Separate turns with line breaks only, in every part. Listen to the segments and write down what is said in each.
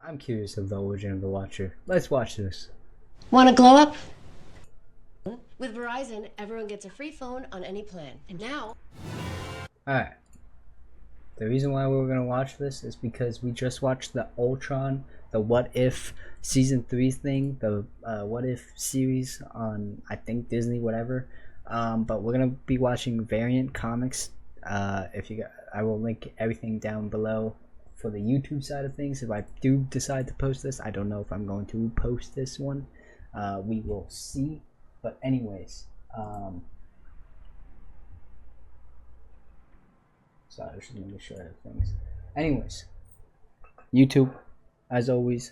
I'm curious of the origin of the Watcher. Let's watch this.
Want to glow up? With Verizon, everyone gets a free phone on any plan. And now...
Alright. The reason why we were going to watch this is because we just watched the Ultron, the What If Season 3 thing, the What If series on, I think, Disney, whatever. But we're going to be watching Variant Comics. I will link everything down below for the YouTube side of things. If I do decide to post this, I don't know if I'm going to post this one. We will see. But anyways, sorry, I should make sure I have things. Anyways, YouTube, as always,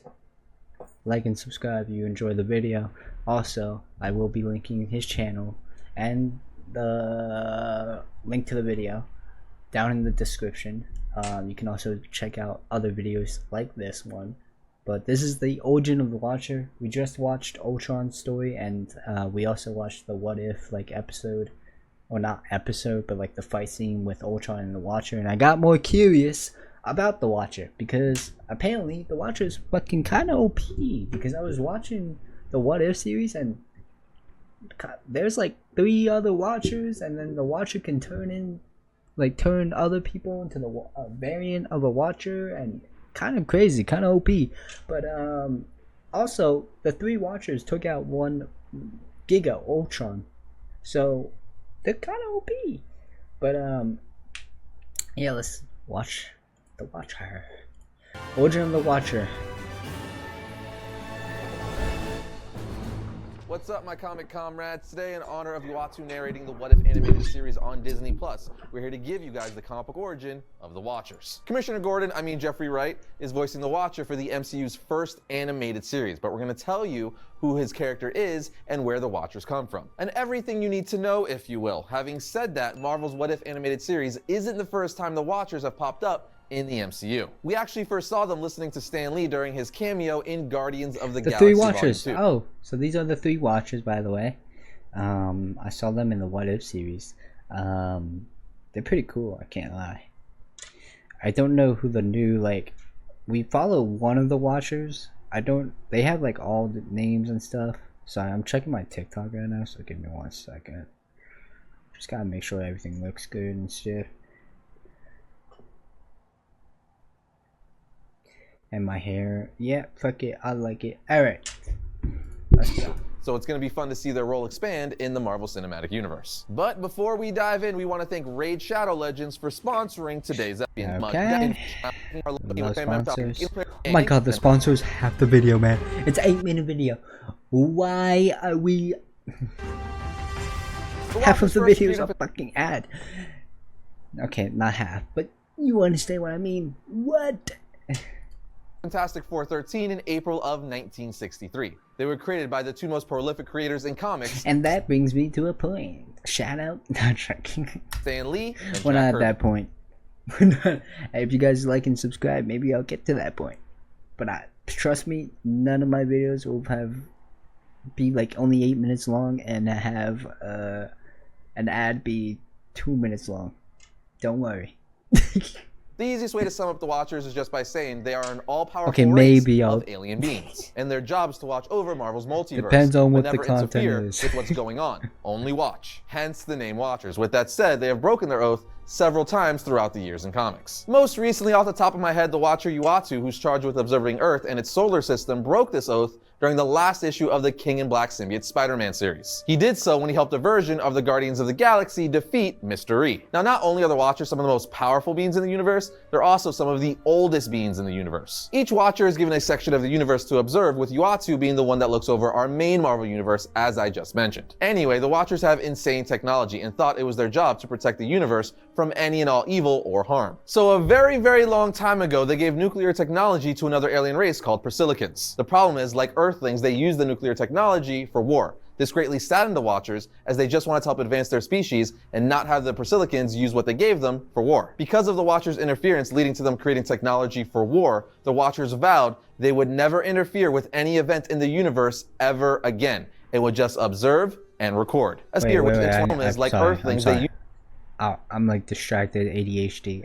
like and subscribe if you enjoy the video. Also, I will be linking his channel and the link to the video down in the description. You can also check out other videos like this one. But this is the origin of the Watcher. We just watched Ultron's story, and we also watched the What If episode, or not episode, but like the fight scene with Ultron and the Watcher. And I got more curious about the Watcher because apparently the Watcher is fucking kind of OP. Because I was watching the What If series, and there's like 3 other Watchers, and then the Watcher can turn other people into the variant of a Watcher, and kind of crazy, kind of OP. But also the 3 Watchers took out 1 Giga Ultron, so they're kind of OP. But yeah, let's watch the Watcher. Origin of the Watcher.
What's up, my comic comrades? Today, in honor of Uatu narrating the What If animated series on Disney+, we're here to give you guys the comic book origin of the Watchers. Commissioner Gordon, Jeffrey Wright, is voicing the Watcher for the MCU's first animated series, but we're going to tell you who his character is and where the Watchers come from. And everything you need to know, if you will. Having said that, Marvel's What If animated series isn't the first time the Watchers have popped up in the MCU. We actually first saw them listening to Stan Lee during his cameo in Guardians of the Galaxy
3 Watchers.
Volume 2.
Oh, so these are the 3 Watchers, by the way. I saw them in the What If series. They're pretty cool, I can't lie. I don't know who the new, we follow one of the Watchers. They have all the names and stuff. So I'm checking my TikTok right now, so give me 1 second. Just gotta make sure everything looks good and shit. And my hair, yeah, fuck it, I like it. Alright, let's go.
So it's going to be fun to see their role expand in the Marvel Cinematic Universe. But before we dive in, we want to thank Raid Shadow Legends for sponsoring today's episode.
Okay. Sponsors. Oh my god, the sponsors have the video, man. It's an 8-minute video. Why are we... half of the video is a fucking ad. Okay, not half, but you understand what I mean. What?
Fantastic Four 13 in April of 1963. They were created by the 2 most prolific creators in comics.
And that brings me to a point. Shout out. Not checking.
Stan Lee and
We're
Jack
not at
Kirby.
that point. If you guys like and subscribe, maybe I'll get to that point. But trust me, none of my videos will be only 8 minutes long and have an ad be 2 minutes long. Don't worry.
The easiest way to sum up the Watchers is just by saying they are an all-powerful
maybe
race
I'll...
of alien beings, and their job is to watch over Marvel's multiverse.
Depends on what
but
the
never
content
interfere
is.
with what's going on. Only watch. Hence the name Watchers. With that said, they have broken their oath several times throughout the years in comics. Most recently, off the top of my head, the Watcher Uatu, who's charged with observing Earth and its solar system, broke this oath during the last issue of the King in Black symbiote Spider-Man series. He did so when he helped a version of the Guardians of the Galaxy defeat Mystery. Now, not only are the Watchers some of the most powerful beings in the universe, they're also some of the oldest beings in the universe. Each Watcher is given a section of the universe to observe, with Uatu being the one that looks over our main Marvel universe, as I just mentioned. Anyway, the Watchers have insane technology and thought it was their job to protect the universe from any and all evil or harm. So a very, very long time ago, they gave nuclear technology to another alien race called Persilicans. The problem is, like Earthlings, they use the nuclear technology for war. This greatly saddened the Watchers, as they just wanted to help advance their species and not have the Persilicans use what they gave them for war. Because of the Watchers' interference leading to them creating technology for war, the Watchers vowed they would never interfere with any event in the universe ever again. It would just observe and record. As here, which the problem is, like Earthlings, they use...
I'm distracted, ADHD.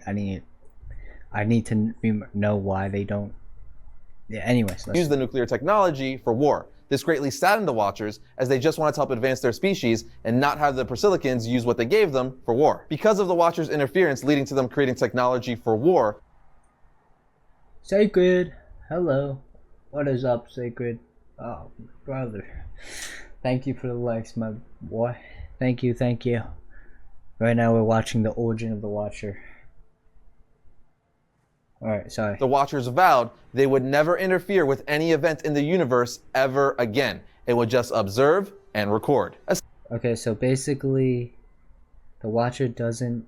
I need to know why they don't Yeah, anyways.
Use the nuclear technology for war. This greatly saddened the Watchers, as they just wanted to help advance their species and not have the Persilicans use what they gave them for war. Because of the Watchers' interference leading to them creating technology for war.
Sacred, hello. What is up, Sacred? Oh, brother. Thank you for the likes, my boy. Thank you, thank you. Right now we're watching the origin of the Watcher. Alright, sorry.
The Watchers vowed they would never interfere with any event in the universe ever again. It would just observe and record.
Okay, so basically, the Watcher doesn't...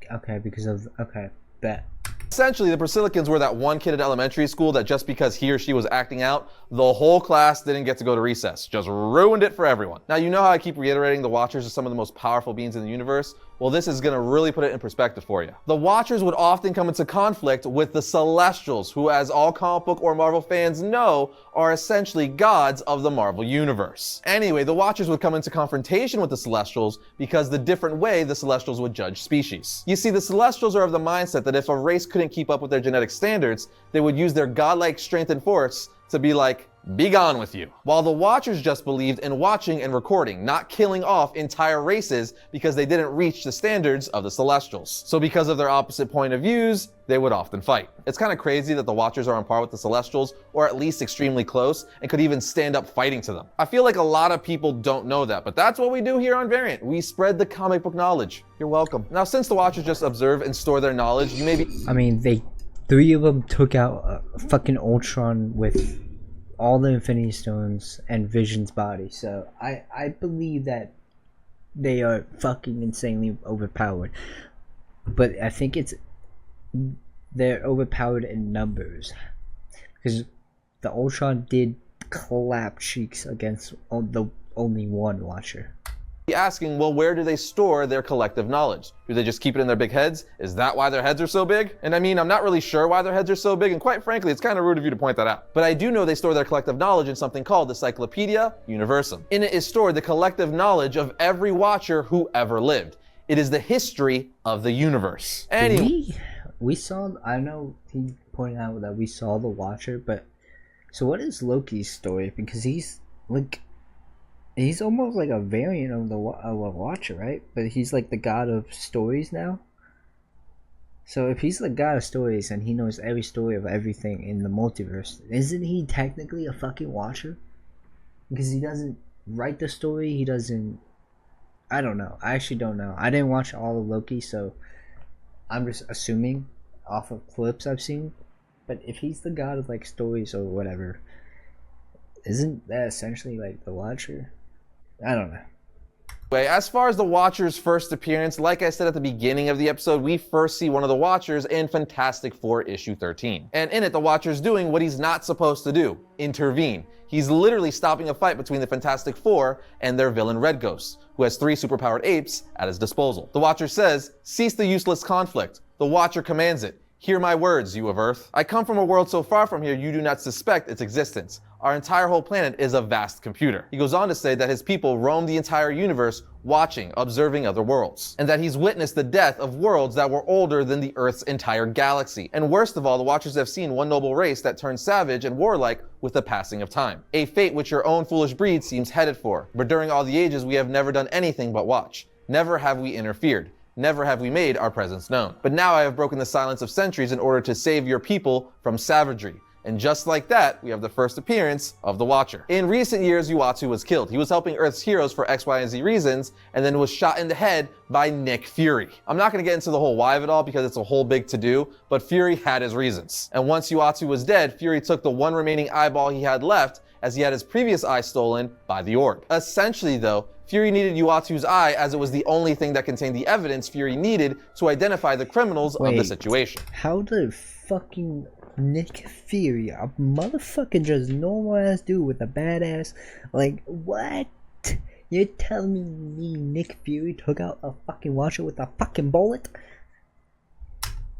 Okay, because of... Okay, bet.
Essentially, the Persilicans were that one kid at elementary school that just because he or she was acting out, the whole class didn't get to go to recess. Just ruined it for everyone. Now, you know how I keep reiterating the Watchers are some of the most powerful beings in the universe? Well, this is gonna really put it in perspective for you. The Watchers would often come into conflict with the Celestials, who, as all comic book or Marvel fans know, are essentially gods of the Marvel universe. Anyway, the Watchers would come into confrontation with the Celestials because the different way the Celestials would judge species. You see, the Celestials are of the mindset that if a race couldn't keep up with their genetic standards, they would use their godlike strength and force to be like, be gone with you. While the Watchers just believed in watching and recording, not killing off entire races because they didn't reach the standards of the Celestials. So because of their opposite point of views, they would often fight. It's kind of crazy that the Watchers are on par with the Celestials, or at least extremely close, and could even stand up fighting to them. I feel like a lot of people don't know that, but that's what we do here on Variant. We spread the comic book knowledge. You're welcome. Now, since the Watchers just observe and store their knowledge, you may be...
I mean, three of them took out fucking Ultron with all the Infinity Stones and Vision's body, so I believe that they are fucking insanely overpowered. But I think they're overpowered in numbers, because the Ultron did clap cheeks against the only one Watcher.
Asking, well, where do they store their collective knowledge? Do they just keep it in their big heads? Is that why their heads are so big? And I mean, I'm not really sure why their heads are so big, and quite frankly, it's kind of rude of you to point that out. But I do know they store their collective knowledge in something called the Cyclopedia Universum. In it is stored the collective knowledge of every Watcher who ever lived. It is the history of the universe. Anyway,
we saw, I know he pointed out that we saw the Watcher, but so what is Loki's story? Because he's like, he's almost like a variant of the Watcher, right? But he's like the god of stories now. So if he's the god of stories and he knows every story of everything in the multiverse, isn't he technically a fucking Watcher? Because he doesn't write the story, he doesn't... I don't know. I actually don't know. I didn't watch all of Loki, so I'm just assuming off of clips I've seen. But if he's the god of like stories or whatever, isn't that essentially like the Watcher? I don't know.
As far as the Watcher's first appearance, like I said at the beginning of the episode, we first see one of the Watchers in Fantastic Four issue 13. And in it, the Watcher's doing what he's not supposed to do: intervene. He's literally stopping a fight between the Fantastic Four and their villain Red Ghost, who has 3 superpowered apes at his disposal. The Watcher says, "Cease the useless conflict." The Watcher commands it. "Hear my words, you of Earth. I come from a world so far from here you do not suspect its existence. Our entire whole planet is a vast computer." He goes on to say that his people roam the entire universe, watching, observing other worlds, and that he's witnessed the death of worlds that were older than the Earth's entire galaxy. And worst of all, the Watchers have seen one noble race that turned savage and warlike with the passing of time. A fate which your own foolish breed seems headed for. But during all the ages, we have never done anything but watch. Never have we interfered. Never have we made our presence known. But now I have broken the silence of centuries in order to save your people from savagery. And just like that, we have the first appearance of the Watcher. In recent years, Uatu was killed. He was helping Earth's heroes for X, Y, and Z reasons, and then was shot in the head by Nick Fury. I'm not gonna get into the whole why of it all because it's a whole big to-do, but Fury had his reasons. And once Uatu was dead, Fury took the one remaining eyeball he had left, as he had his previous eye stolen by the Orb. Essentially though, Fury needed Uatu's eye as it was the only thing that contained the evidence Fury needed to identify the criminals of the situation.
How did fucking Nick Fury, a motherfucking just normal ass dude with a badass, like, what? You're telling me Nick Fury took out a fucking Watcher with a fucking bullet?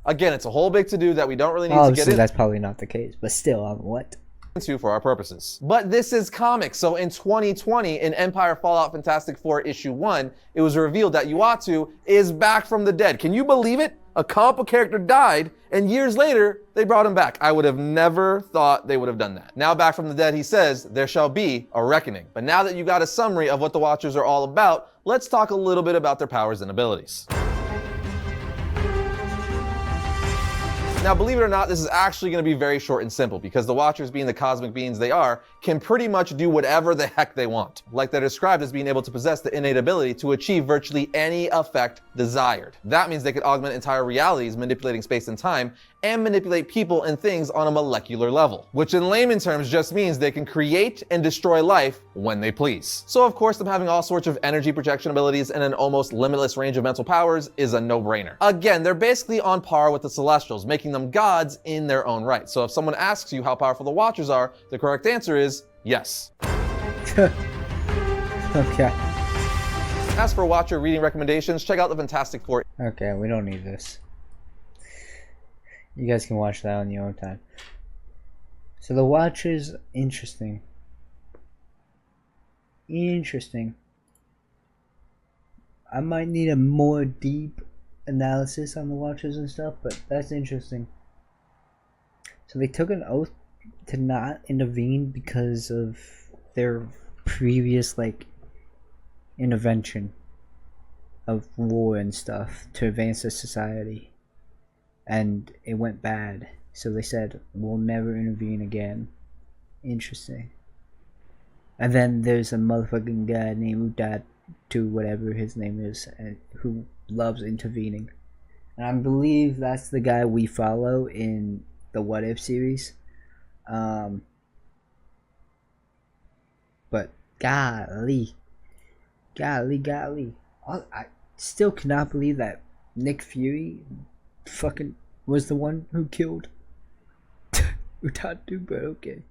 Again, it's a whole big to-do that we don't really need
Obviously,
to get into.
that's probably not the case, but still, what?
For our purposes. But this is comics, so in 2020, in Empire Fallout Fantastic Four issue 1, it was revealed that Uatu is back from the dead. Can you believe it? A comic book character died, and years later, they brought him back. I would have never thought they would have done that. Now back from the dead, he says, there shall be a reckoning. But now that you got a summary of what the Watchers are all about, let's talk a little bit about their powers and abilities. Now, believe it or not, this is actually going to be very short and simple because the Watchers, being the cosmic beings they are, can pretty much do whatever the heck they want. Like they're described as being able to possess the innate ability to achieve virtually any effect desired. That means they could augment entire realities, manipulating space and time, and manipulate people and things on a molecular level, which in layman terms just means they can create and destroy life when they please. So of course, them having all sorts of energy projection abilities and an almost limitless range of mental powers is a no-brainer. Again, they're basically on par with the Celestials, making them gods in their own right. So if someone asks you how powerful the Watchers are, the correct answer is yes.
Okay.
As for Watcher reading recommendations, check out the Fantastic Four.
Okay, we don't need this. You guys can watch that on your own time. So the Watchers, interesting. Interesting. I might need a more deep analysis on the Watchers and stuff, but that's interesting. So they took an oath to not intervene because of their previous, like, intervention of war and stuff to advance the society. And it went bad. So they said, we'll never intervene again. Interesting. And then there's a motherfucking guy named Udatu, whatever his name is, who loves intervening. And I believe that's the guy we follow in the What If series. But golly. I still cannot believe that Nick Fury fucking was the one who killed Udatu, but okay.